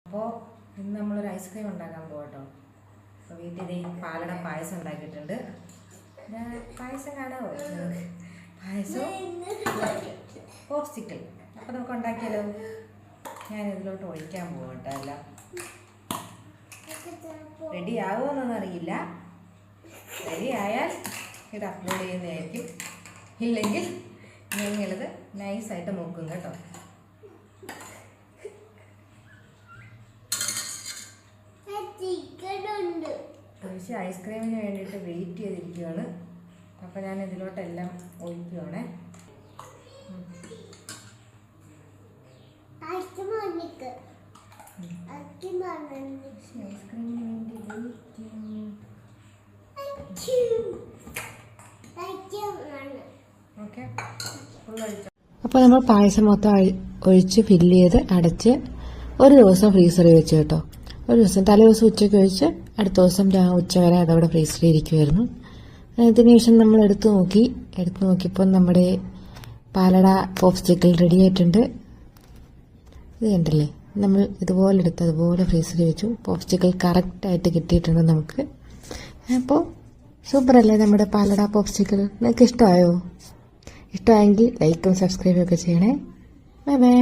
അപ്പോൾ ഇന്ന് നമ്മളൊരു ഐസ്ക്രീം ഉണ്ടാക്കാൻ പോകട്ടോ. അപ്പോൾ വീട്ടിൽ പാലട പായസം ഉണ്ടാക്കിയിട്ടുണ്ട്. പായസം കാണാമോ നിങ്ങൾക്ക്? പായസവും പോപ്സിക്കിൾ. അപ്പോൾ നമുക്ക് ഉണ്ടാക്കിയാലോ? ഞാൻ ഇതിലോട്ട് ഒഴിക്കാൻ പോകട്ടോ. എല്ലാം റെഡി ആവുമെന്നൊന്നും അറിയില്ല. റെഡി ആയാൽ ഇത് അപ്ലോഡ് ചെയ്യുന്നതായിരിക്കും. ഇല്ലെങ്കിൽ ഞങ്ങളിത് നൈസായിട്ട് മുക്കും കേട്ടോ. ഒഴിച്ച് ഐസ്ക്രീമിന് വേണ്ടിയിട്ട് വെയിറ്റ് ചെയ്തിരിക്കുകയാണ്. അപ്പോൾ ഞാൻ ഇതിലോട്ടെല്ലാം ഒഴിക്കുകയാണേ. ഐസ്ക്രീമിന് വേണ്ടി ഓക്കെ. അപ്പോൾ നമ്മൾ പായസം മൊത്തം ഒഴിച്ച് ഫില്ല് ചെയ്ത് അടച്ച് ഒരു ദിവസം ഫ്രീസറിൽ വെച്ച് കേട്ടോ. ഒരു ദിവസം തലേ ദിവസം ഉച്ചയ്ക്ക് ഒഴിച്ച് അടുത്ത ദിവസം ഉച്ച വരെ അതവിടെ ഫ്രീസറിൽ ഇരിക്കുമായിരുന്നു. അതിനുശേഷം നമ്മൾ എടുത്തു നോക്കിയപ്പോൾ നമ്മുടെ പാലട പോപ്സിക്കിൾ റെഡി ആയിട്ടുണ്ട്. ഇത് കണ്ടില്ലേ, നമ്മൾ ഇതുപോലെ എടുത്ത് അതുപോലെ ഫ്രീസറിൽ വെച്ചു. പോപ്സിക്കിൾ കറക്റ്റായിട്ട് കിട്ടിയിട്ടുണ്ട് നമുക്ക്. അപ്പോൾ സൂപ്പറല്ലേ നമ്മുടെ പാലട പോപ്സിക്കിൾ? നിങ്ങൾക്ക് ഇഷ്ടമായോ? ഇഷ്ടമായെങ്കിൽ ലൈക്കും സബ്സ്ക്രൈബും ഒക്കെ ചെയ്യണേ. Bye bye.